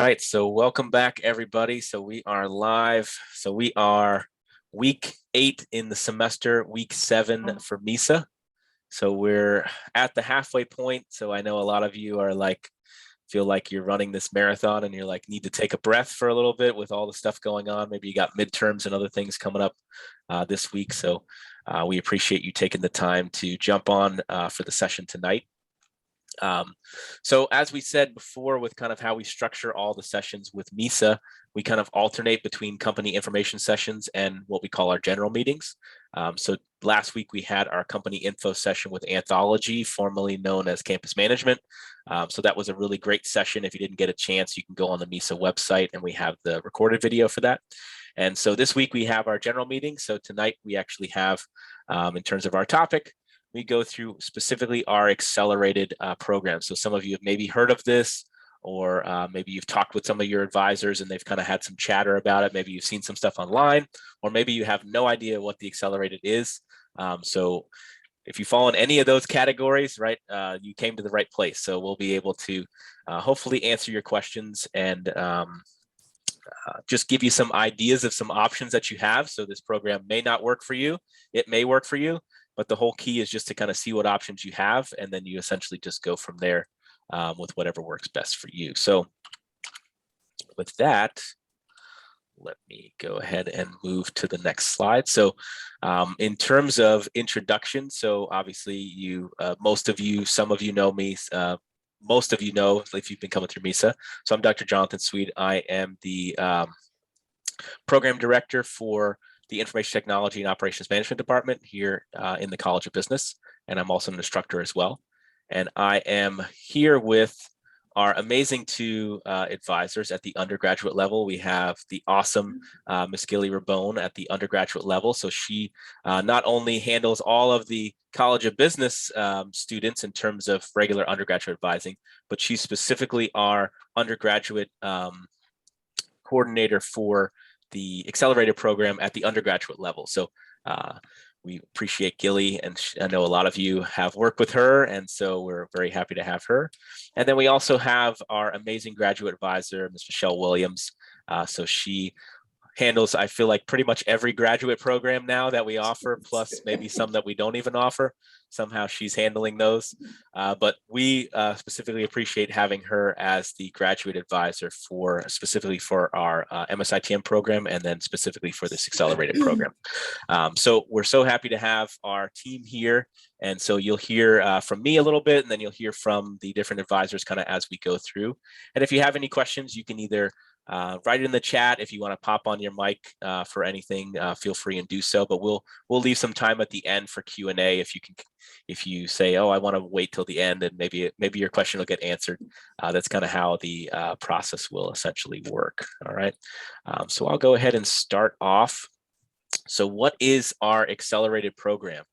All right, so welcome back, everybody. So we are live. So we are week 8 in the semester, week 7 for MISA. So we're at the halfway point. So I know a lot of you are feel like you're running this marathon and you're like, need to take a breath for a little bit with all the stuff going on. Maybe you got midterms and other things coming up this week. So we appreciate you taking the time to jump on for the session tonight. So as we said before, with kind of how we structure all the sessions with MISA, we kind of alternate between company information sessions and what we call our general meetings. So last week we had our company info session with Anthology, formerly known as Campus Management. So that was a really great session. If you didn't get a chance, you can go on the MISA website and we have the recorded video for that. And so this week we have our general meeting. So tonight we actually have, in terms of our topic, we go through specifically our accelerated program. So some of you have maybe heard of this, or maybe you've talked with some of your advisors and they've kind of had some chatter about it. Maybe you've seen some stuff online, or maybe you have no idea what the accelerated is. So if you fall in any of those categories, right, you came to the right place. So we'll be able to hopefully answer your questions and just give you some ideas of some options that you have. So this program may not work for you. It may work for you. But the whole key is just to kind of see what options you have, and then you essentially just go from there with whatever works best for you. So with that, let me go ahead and move to the next slide. So in terms of introduction, so obviously you, most of you, some of you know me, most of you know if you've been coming through MISA. So I'm Dr. Jonathan Swede. I am the program director for the Information Technology and Operations Management Department here in the College of Business. And I'm also an instructor as well. And I am here with our amazing two advisors at the undergraduate level. We have the awesome Miss Gilly Rabone at the undergraduate level. So she not only handles all of the College of Business students in terms of regular undergraduate advising, but she's specifically our undergraduate coordinator for the accelerated program at the undergraduate level. So we appreciate Gilly, and I know a lot of you have worked with her, and so we're very happy to have her. And then we also have our amazing graduate advisor, Ms. Michelle Williams. So she handles, I feel like, pretty much every graduate program now that we offer, plus maybe some that we don't even offer. Somehow she's handling those. But we specifically appreciate having her as the graduate advisor for specifically for our MSITM program, and then specifically for this accelerated program. So we're so happy to have our team here. And so you'll hear from me a little bit, and then you'll hear from the different advisors kind of as we go through. And if you have any questions, you can either write it in the chat. If you want to pop on your mic for anything, feel free and do so. But we'll leave some time at the end for Q&A if you say, oh, I want to wait till the end, and maybe your question will get answered. That's kind of how the process will essentially work. All right. So I'll go ahead and start off. So what is our accelerated program?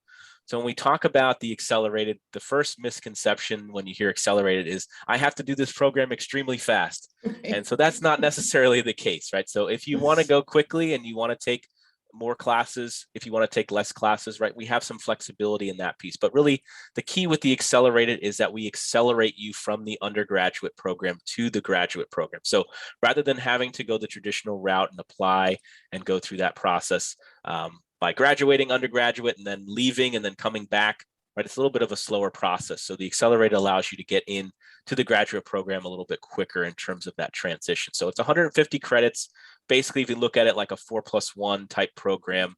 So when we talk about the accelerated, the first misconception when you hear accelerated is, I have to do this program extremely fast. And so that's not necessarily the case, right? So if you want to go quickly and you want to take more classes, if you want to take less classes, right, we have some flexibility in that piece. But really, the key with the accelerated is that we accelerate you from the undergraduate program to the graduate program. So rather than having to go the traditional route and apply and go through that process, by graduating undergraduate and then leaving and then coming back, right? It's a little bit of a slower process. So the accelerator allows you to get in to the graduate program a little bit quicker in terms of that transition. So it's 150 credits. Basically, if you look at it like a 4+1 type program,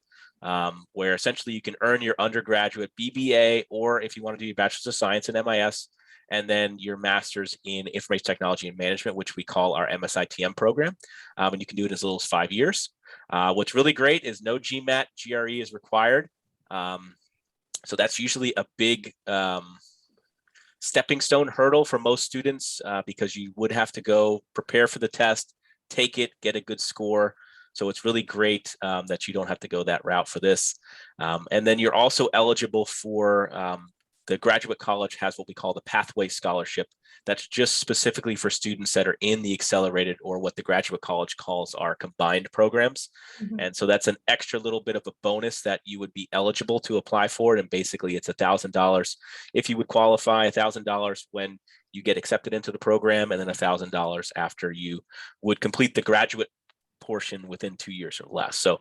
where essentially you can earn your undergraduate BBA, or if you want to do your Bachelor's of Science in MIS, and then your master's in Information Technology and Management, which we call our MSITM program. And you can do it as little as 5 years. What's really great is no GMAT, GRE is required. So that's usually a big stepping stone hurdle for most students because you would have to go prepare for the test, take it, get a good score. So it's really great that you don't have to go that route for this. And then you're also eligible for the graduate college has what we call the Pathway Scholarship. That's just specifically for students that are in the accelerated, or what the graduate college calls our combined programs. And so that's an extra little bit of a bonus that you would be eligible to apply for. And basically it's $1,000 if you would qualify, $1,000 when you get accepted into the program, and then $1,000 after you would complete the graduate portion within 2 years or less. So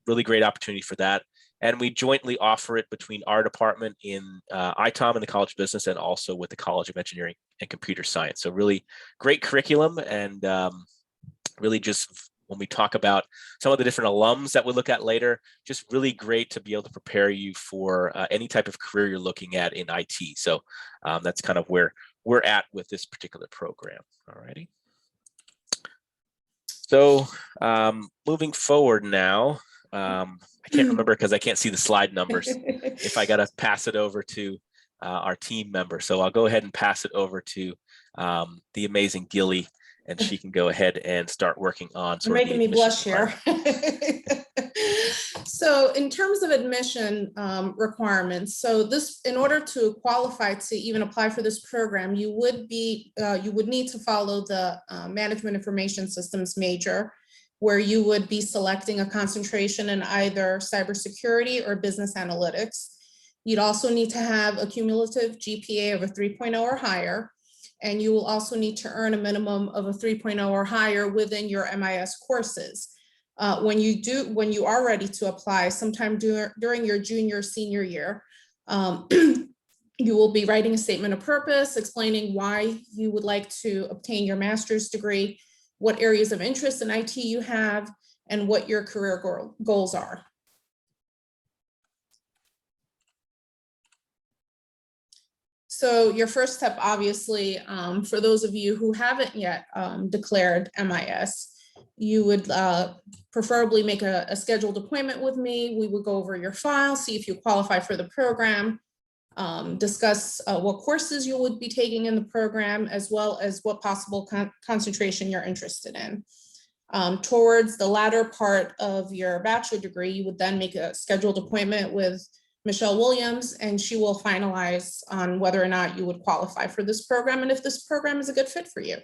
really great opportunity for that. And we jointly offer it between our department in ITOM in the College of Business, and also with the College of Engineering and Computer Science. So really great curriculum, and really just when we talk about some of the different alums that we'll look at later, just really great to be able to prepare you for any type of career you're looking at in IT. So that's kind of where we're at with this particular program. All righty. So moving forward now, I can't remember because I can't see the slide numbers if I got to pass it over to our team member. So I'll go ahead and pass it over to the amazing Gilly, and she can go ahead and start working on You're making me blush here. So in terms of admission requirements, so this, in order to qualify to even apply for this program, you would need to follow the Management Information Systems major, where you would be selecting a concentration in either cybersecurity or business analytics. You'd also need to have a cumulative GPA of a 3.0 or higher, and you will also need to earn a minimum of a 3.0 or higher within your MIS courses. When you are ready to apply, sometime during your junior, senior year, you will be writing a statement of purpose explaining why you would like to obtain your master's degree, what areas of interest in IT you have, and what your career goals are. So your first step, obviously, for those of you who haven't yet declared MIS, you would preferably make a scheduled appointment with me. We would go over your file, see if you qualify for the program, discuss what courses you would be taking in the program, as well as what possible concentration you're interested in. Towards the latter part of your bachelor degree, you would then make a scheduled appointment with Michelle Williams, and she will finalize on whether or not you would qualify for this program and if this program is a good fit for you.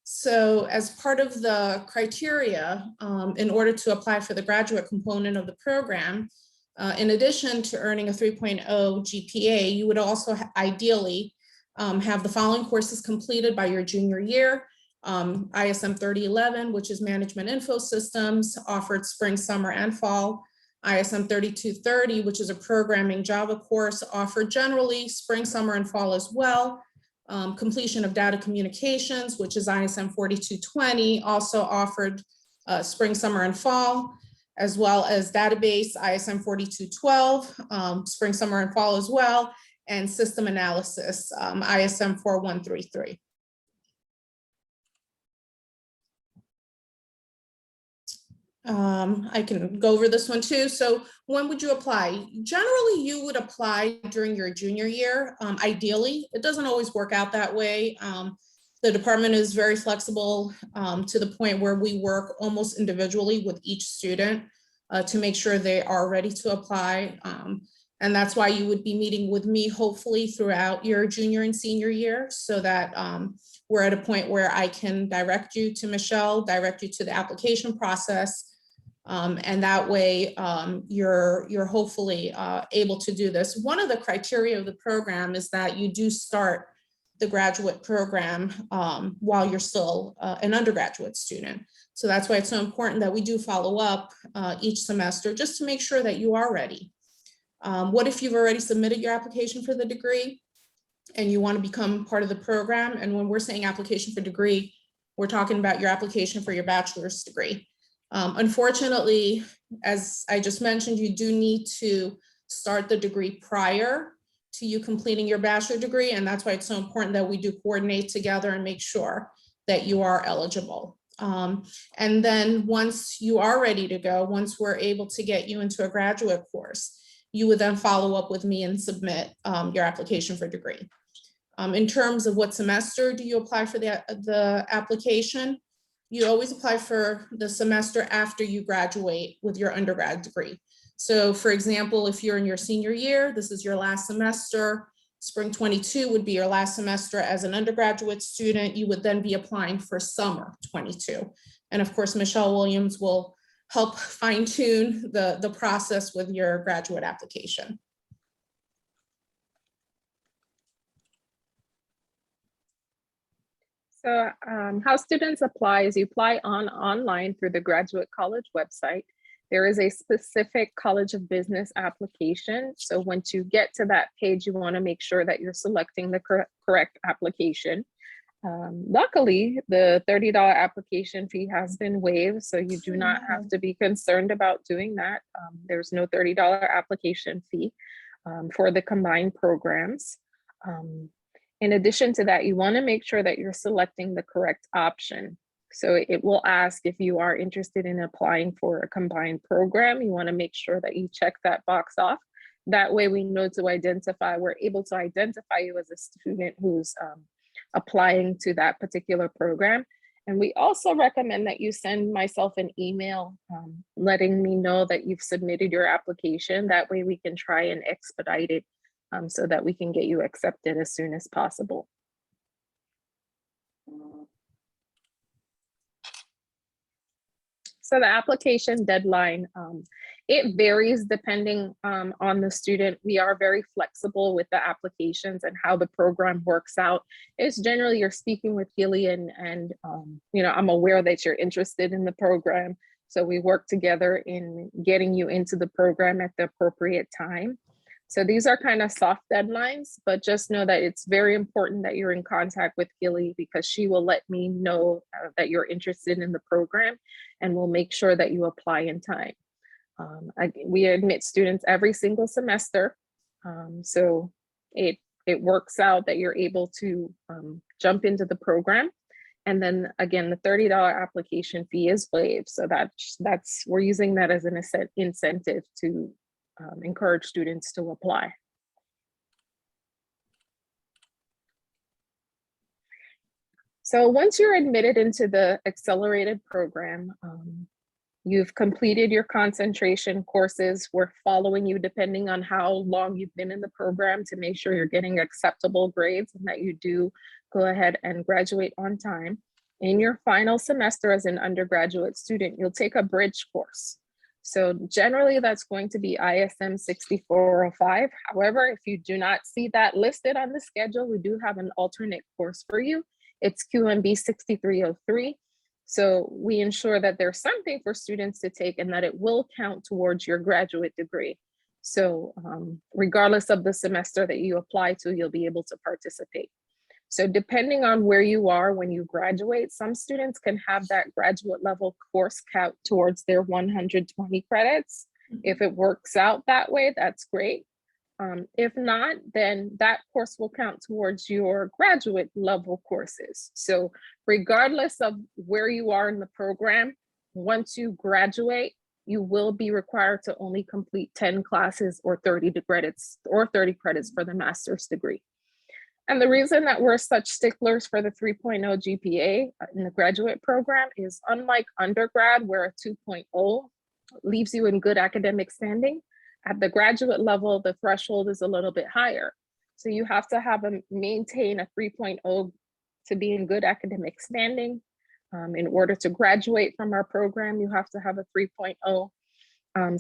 So as part of the criteria, in order to apply for the graduate component of the program, in addition to earning a 3.0 GPA, you would also ideally have the following courses completed by your junior year. ISM 3011, which is Management Info Systems, offered spring, summer, and fall. ISM 3230, which is a programming Java course, offered generally spring, summer, and fall as well. Completion of Data Communications, which is ISM 4220, also offered spring, summer, and fall, as well as Database ISM 4212, spring, summer, and fall as well, and System Analysis, ISM 4133. I can go over this one too. So when would you apply? Generally, you would apply during your junior year. Ideally, it doesn't always work out that way. The department is very flexible to the point where we work almost individually with each student to make sure they are ready to apply. And that's why you would be meeting with me hopefully throughout your junior and senior year, so that we're at a point where I can direct you to Michelle, direct you to the application process. And that way you're hopefully able to do this. One of the criteria of the program is that you do start the graduate program while you're still an undergraduate student. So that's why it's so important that we do follow up each semester just to make sure that you are ready. What if you've already submitted your application for the degree and you want to become part of the program? And when we're saying application for degree, we're talking about your application for your bachelor's degree. Unfortunately, as I just mentioned, you do need to start the degree prior to you completing your bachelor degree. And that's why it's so important that we do coordinate together and make sure that you are eligible. And then once you are ready to go, once we're able to get you into a graduate course, you would then follow up with me and submit your application for degree. In terms of what semester do you apply for the application, you always apply for the semester after you graduate with your undergrad degree. So for example, if you're in your senior year, this is your last semester, spring 22 would be your last semester as an undergraduate student, you would then be applying for summer 22. And of course, Michelle Williams will help fine tune the process with your graduate application. So how students apply is you apply online through the Graduate College website. There is a specific College of Business application. So once you get to that page, you want to make sure that you're selecting the correct application. Luckily, the $30 application fee has been waived, so you do not have to be concerned about doing that. There's no $30 application fee for the combined programs. In addition to that, you want to make sure that you're selecting the correct option. So it will ask if you are interested in applying for a combined program. You want to make sure that you check that box off. That way we know to identify, we're able to identify you as a student who's applying to that particular program. And we also recommend that you send myself an email letting me know that you've submitted your application. That way we can try and expedite it so that we can get you accepted as soon as possible. So the application deadline, it varies depending on the student. We are very flexible with the applications and how the program works out. It's generally you're speaking with Gillian and you know, I'm aware that you're interested in the program. So we work together in getting you into the program at the appropriate time. So these are kind of soft deadlines, but just know that it's very important that you're in contact with Gilly because she will let me know that you're interested in the program and we'll make sure that you apply in time. We admit students every single semester. So it works out that you're able to jump into the program. And then again, the $30 application fee is waived. So that's we're using that as an incentive to encourage students to apply. So once you're admitted into the accelerated program, you've completed your concentration courses. We're following you depending on how long you've been in the program to make sure you're getting acceptable grades and that you do go ahead and graduate on time. In your final semester as an undergraduate student, you'll take a bridge course. So generally that's going to be ISM 6405. However, if you do not see that listed on the schedule, we do have an alternate course for you. It's QMB 6303. So we ensure that there's something for students to take and that it will count towards your graduate degree. So regardless of the semester that you apply to, you'll be able to participate. So depending on where you are when you graduate, some students can have that graduate level course count towards their 120 credits. If it works out that way, that's great. If not, then that course will count towards your graduate level courses. So regardless of where you are in the program, once you graduate, you will be required to only complete 10 classes or 30 credits for the master's degree. And the reason that we're such sticklers for the 3.0 GPA in the graduate program is unlike undergrad, where a 2.0 leaves you in good academic standing, at the graduate level, the threshold is a little bit higher. So you have to maintain a 3.0 to be in good academic standing. In order to graduate from our program, you have to have a 3.0.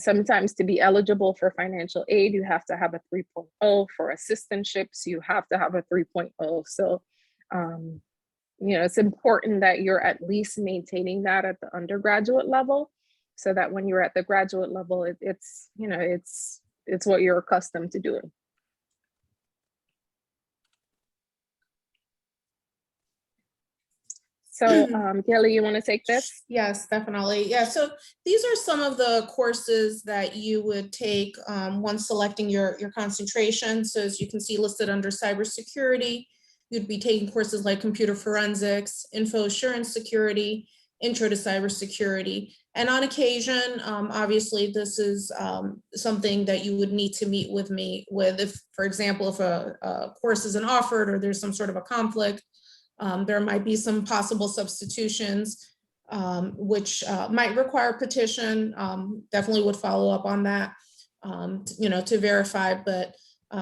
Sometimes to be eligible for financial aid, you have to have a 3.0. For assistantships, you have to have a 3.0. So, you know, it's important that you're at least maintaining that at the undergraduate level so that when you're at the graduate level, it's what you're accustomed to doing. So Kelly, you want to take this? Yes, definitely. Yeah, so these are some of the courses that you would take once selecting your concentration. So as you can see listed under cybersecurity, you'd be taking courses like computer forensics, info assurance security, intro to cybersecurity. And on occasion, obviously this is something that you would need to meet with me with, if, for example, if a course isn't offered or there's some sort of a conflict. There might be some possible substitutions. which might require petition. Definitely would follow up on that, to verify, but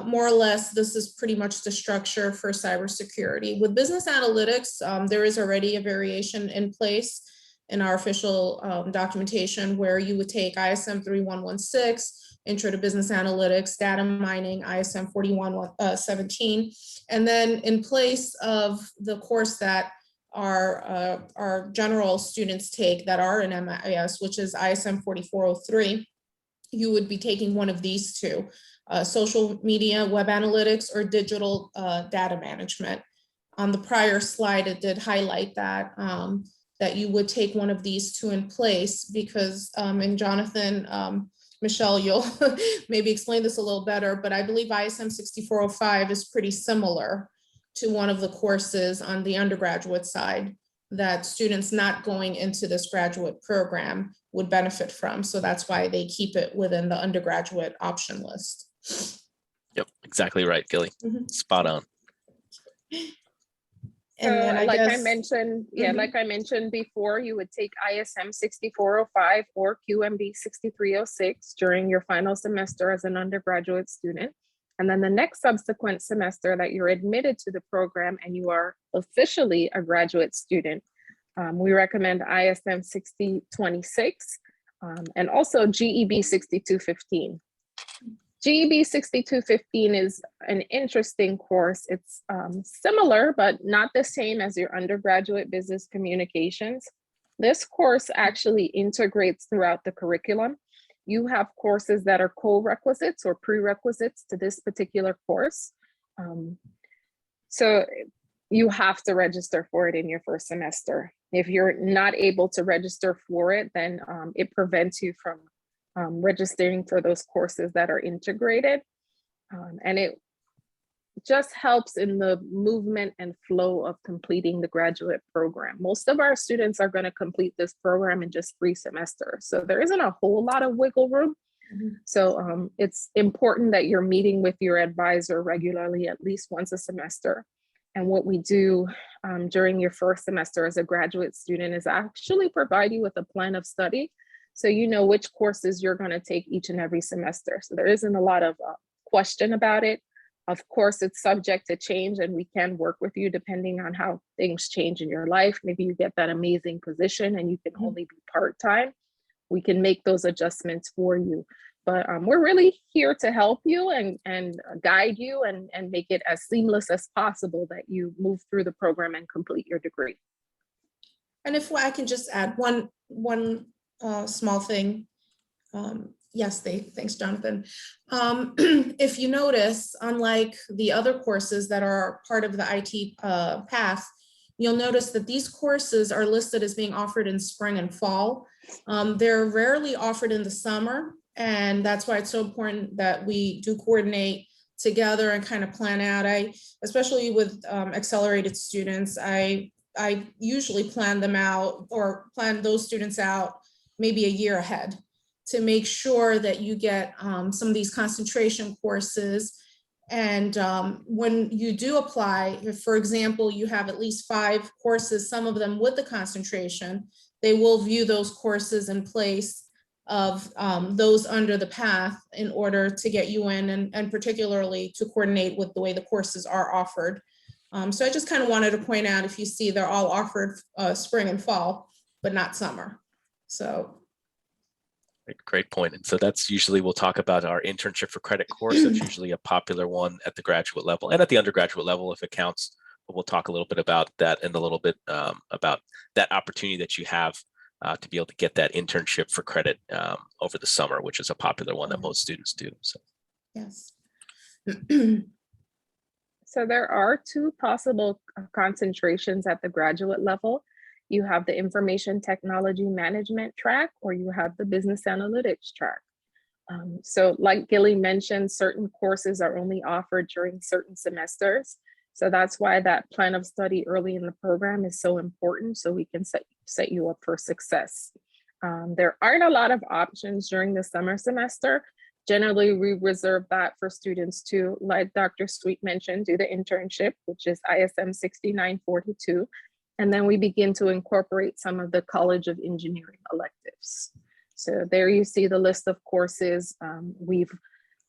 more or less, this is pretty much the structure for cybersecurity. With business analytics, there is already a variation in place in our official documentation where you would take ISM 3116, Intro to Business Analytics, Data Mining, ISM 4117, and then in place of the course that our general students take that are in MIS, which is ISM 4403, you would be taking one of these two, social media, web analytics, or digital data management. On the prior slide, it did highlight that, that you would take one of these two in place because, and Jonathan, Michelle, you'll maybe explain this a little better, but I believe ISM 6405 is pretty similar to one of the courses on the undergraduate side that students not going into this graduate program would benefit from. So that's why they keep it within the undergraduate option list. Yep, exactly right, Gilly. Spot on. And then I mentioned, like I mentioned before, you would take ISM 6405 or QMB 6306 during your final semester as an undergraduate student. And then the next subsequent semester that you're admitted to the program and you are officially a graduate student, we recommend ISM 6026 and also GEB 6215. GEB 6215 is an interesting course. It's similar, but not the same as your undergraduate business communications. This course actually integrates throughout the curriculum. You have courses that are co-requisites or prerequisites to this particular course. So you have to register for it in your first semester. If you're not able to register for it, then it prevents you from registering for those courses that are integrated. And it just helps in the movement and flow of completing the graduate program. Most of our students are going to complete this program in just 3 semesters. So there isn't a whole lot of wiggle room. So it's important that you're meeting with your advisor regularly, at least once a semester. And what we do during your first semester as a graduate student is actually provide you with a plan of study, so you know which courses you're going to take each and every semester. So there isn't a lot of question about it. Of course, it's subject to change, and we can work with you depending on how things change in your life. Maybe you get that amazing position and you can only be part-time. We can make those adjustments for you. But we're really here to help you and guide you and make it as seamless as possible that you move through the program and complete your degree. And if I can just add one small thing. Yes, thanks, Jonathan. If you notice, unlike the other courses that are part of the IT path, you'll notice that these courses are listed as being offered in spring and fall. They're rarely offered in the summer, and that's why it's so important that we do coordinate together and kind of plan out. Especially with accelerated students, I usually plan them out or plan those students out maybe a year ahead to make sure that you get some of these concentration courses. And when you do apply, if, for example, you have at least 5 courses, some of them with the concentration, they will view those courses in place of those under the path in order to get you in, and particularly to coordinate with the way the courses are offered. So I just kind of wanted to point out, if you see they're all offered spring and fall, but not summer. So. Great point. And so that's usually, we'll talk about our internship for credit course. That's usually a popular one at the graduate level and at the undergraduate level if it counts. But we'll talk a little bit about that in a little bit, about that opportunity that you have to be able to get that internship for credit over the summer, which is a popular one that most students do. So yes. So there are 2 possible concentrations at the graduate level. You have the information technology management track, or you have the business analytics track. So like Gilly mentioned, certain courses are only offered during certain semesters. So that's why that plan of study early in the program is so important, so we can set you up for success. There aren't a lot of options during the summer semester. Generally, we reserve that for students to, like Dr. Sweet mentioned, do the internship, which is ISM 6942. And then we begin to incorporate some of the College of Engineering electives. So there you see the list of courses. We've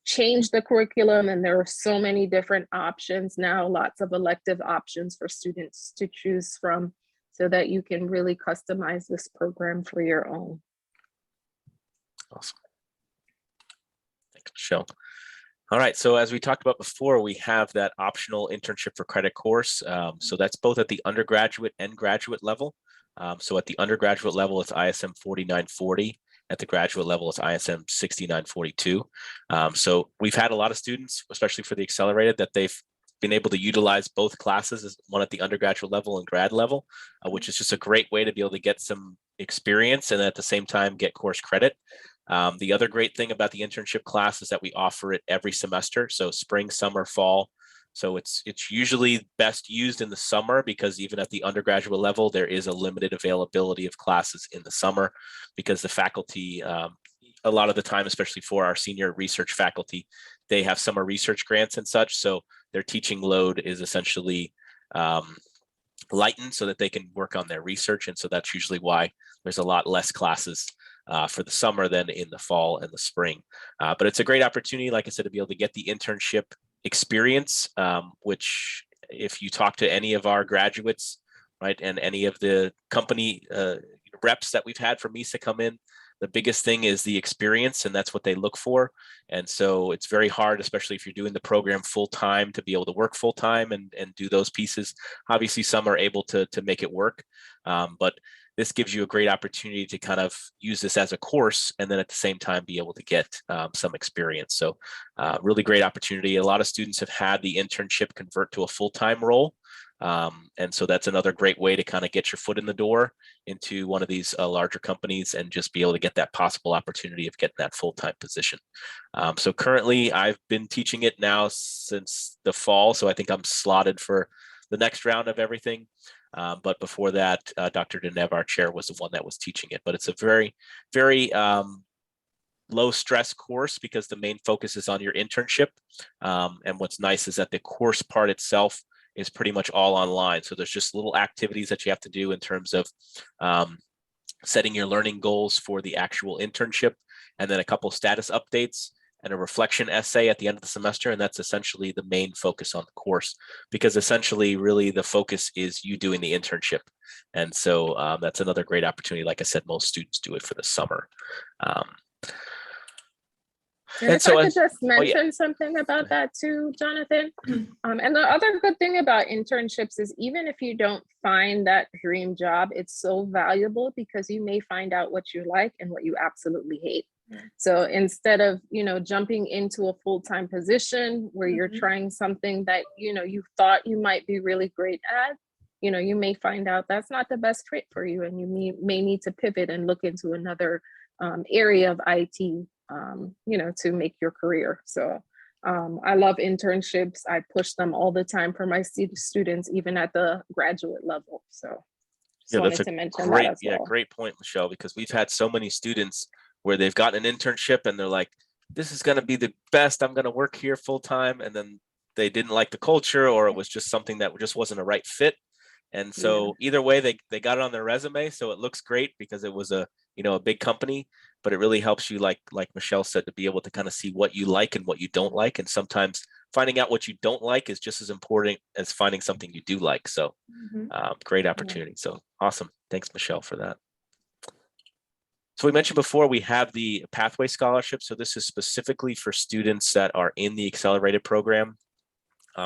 changed the curriculum and there are so many different options now, lots of elective options for students to choose from so that you can really customize this program for your own. Awesome. Thanks, Michelle. All right, so as we talked about before, we have that optional internship for credit course. So that's both at the undergraduate and graduate level. So at the undergraduate level, it's ISM 4940. At the graduate level, it's ISM 6942. So we've had a lot of students, especially for the accelerated, that they've been able to utilize both classes, one at the undergraduate level and grad level, which is just a great way to be able to get some experience and at the same time get course credit. The other great thing about the internship class is that we offer it every semester. So spring, summer, fall. So it's usually best used in the summer because even at the undergraduate level, there is a limited availability of classes in the summer because the faculty, a lot of the time, especially for our senior research faculty, they have summer research grants and such. So their teaching load is essentially lightened so that they can work on their research. And so that's usually why there's a lot less classes for the summer than in the fall and the spring. But it's a great opportunity, like I said, to be able to get the internship experience, which if you talk to any of our graduates, right, and any of the company reps that we've had from MISA come in, the biggest thing is the experience, and that's what they look for. And so it's very hard, especially if you're doing the program full time, to be able to work full time and do those pieces. Obviously, some are able to make it work, but this gives you a great opportunity to kind of use this as a course and then at the same time be able to get some experience. So really great opportunity. A lot of students have had the internship convert to a full-time role. And so that's another great way to kind of get your foot in the door into one of these larger companies and just be able to get that possible opportunity of getting that full-time position. So currently I've been teaching it now since the fall. So I think I'm slotted for the next round of everything. But before that, Dr. Denev, our chair, was the one that was teaching it. But it's a very, very low stress course because the main focus is on your internship. And what's nice is that the course part itself is pretty much all online. So there's just little activities that you have to do in terms of setting your learning goals for the actual internship, and then a couple status updates and a reflection essay at the end of the semester. And that's essentially the main focus on the course, because essentially really the focus is you doing the internship. And so that's another great opportunity. Like I said, most students do it for the summer. And if I could just mention something about that too, Jonathan. And the other good thing about internships is even if you don't find that dream job, it's so valuable because you may find out what you like and what you absolutely hate. So instead of, jumping into a full-time position where you're trying something that, you thought you might be really great at, you may find out that's not the best fit for you and you may need to pivot and look into another area of IT, to make your career. So I love internships. I push them all the time for my students, even at the graduate level. So just wanted to mention that as well. Great point, Michelle, because we've had so many students where they've gotten an internship and they're like, this is going to be the best, I'm going to work here full time. And then they didn't like the culture, or it was just something that just wasn't a right fit. And so either way, they got it on their resume. So it looks great because it was a big company, but it really helps you, like Michelle said, to be able to kind of see what you like and what you don't like. And sometimes finding out what you don't like is just as important as finding something you do like. So great opportunity. So awesome. Thanks, Michelle, for that. So we mentioned before, we have the Pathway Scholarship. So this is specifically for students that are in the accelerated program.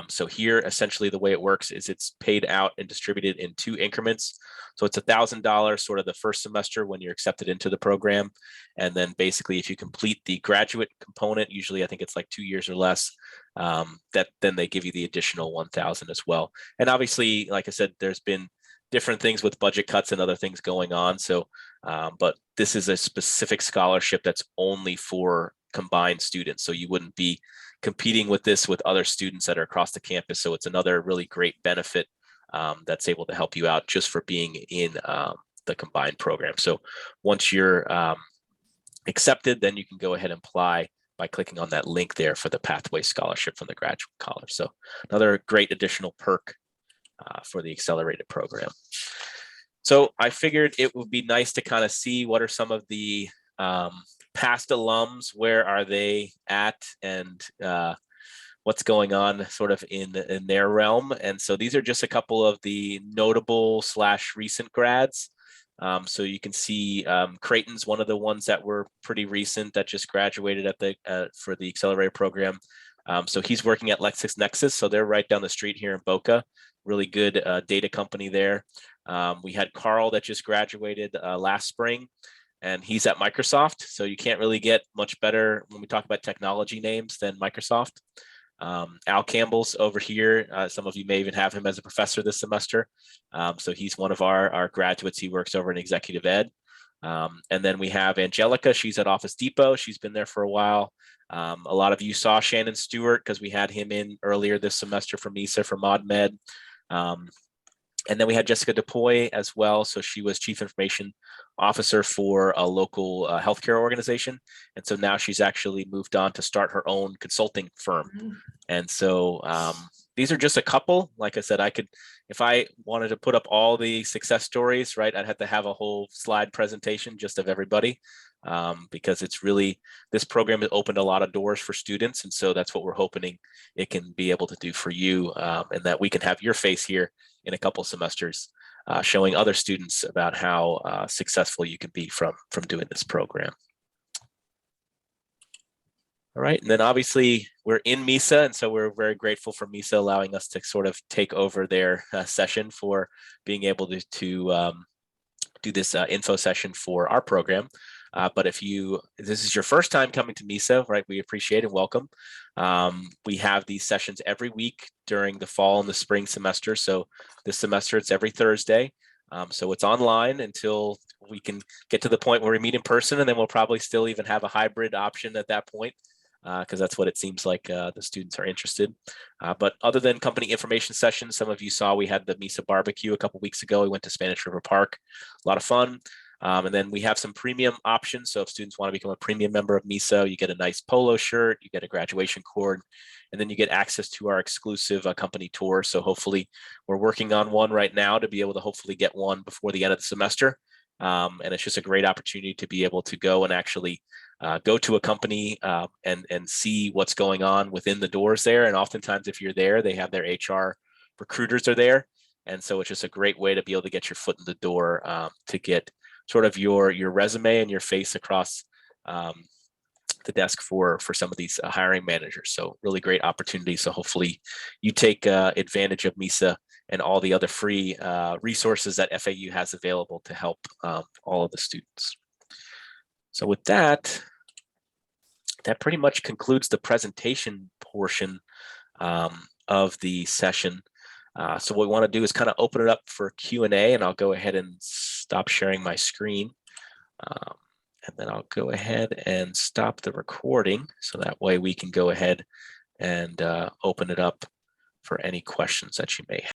So here, essentially, the way it works is it's paid out and distributed in 2 increments. So it's $1,000 sort of the first semester when you're accepted into the program. And then basically, if you complete the graduate component, usually I think it's like 2 years or less, then they give you the additional $1,000 as well. And obviously, like I said, there's been different things with budget cuts and other things going on. So, but this is a specific scholarship that's only for combined students. So you wouldn't be competing with this with other students that are across the campus. So it's another really great benefit that's able to help you out just for being in the combined program. So once you're accepted, then you can go ahead and apply by clicking on that link there for the Pathway Scholarship from the Graduate College. So another great additional perk for the accelerated program. So I figured it would be nice to kind of see what are some of the past alums, where are they at, and what's going on sort of in their realm. And so these are just a couple of the notable / recent grads. So you can see Creighton's one of the ones that were pretty recent that just graduated at the for the accelerated program. So he's working at LexisNexis. So they're right down the street here in Boca. Really good data company there. We had Carl that just graduated last spring, and he's at Microsoft. So you can't really get much better when we talk about technology names than Microsoft. Al Campbell's over here. Some of you may even have him as a professor this semester. So he's one of our graduates. He works over in executive ed. And then we have Angelica. She's at Office Depot. She's been there for a while. A lot of you saw Shannon Stewart because we had him in earlier this semester from MISA for ModMed. And then we had Jessica DePoy as well. So she was Chief Information Officer for a local healthcare organization. And so now she's actually moved on to start her own consulting firm. And so these are just a couple. Like I said, I could, if I wanted to put up all the success stories, right, I'd have to have a whole slide presentation just of everybody. Because it's really, this program has opened a lot of doors for students. And so that's what we're hoping it can be able to do for you, and that we can have your face here in a couple semesters, showing other students about how successful you can be from doing this program. All right, and then obviously we're in MISA, and so we're very grateful for MISA allowing us to sort of take over their session for being able to do this info session for our program. But if this is your first time coming to MISA, right, we appreciate and welcome. We have these sessions every week during the fall and the spring semester. So this semester it's every Thursday. So it's online until we can get to the point where we meet in person, and then we'll probably still even have a hybrid option at that point, because that's what it seems like the students are interested. But other than company information sessions, some of you saw we had the MISA barbecue a couple weeks ago. We went to Spanish River Park, a lot of fun. And then we have some premium options. So if students want to become a premium member of MISA, you get a nice polo shirt, you get a graduation cord, and then you get access to our exclusive company tour. So hopefully we're working on one right now to be able to hopefully get one before the end of the semester. And it's just a great opportunity to be able to go and actually go to a company and see what's going on within the doors there. And oftentimes if you're there, they have their HR recruiters are there. And so it's just a great way to be able to get your foot in the door to get sort of your resume and your face across the desk for some of these hiring managers. So really great opportunity. So hopefully you take advantage of MISA and all the other free resources that FAU has available to help all of the students. So with that, that pretty much concludes the presentation portion of the session. So what we want to do is kind of open it up for Q&A, and I'll go ahead and stop sharing my screen. And then I'll go ahead and stop the recording, so that way we can go ahead and open it up for any questions that you may have.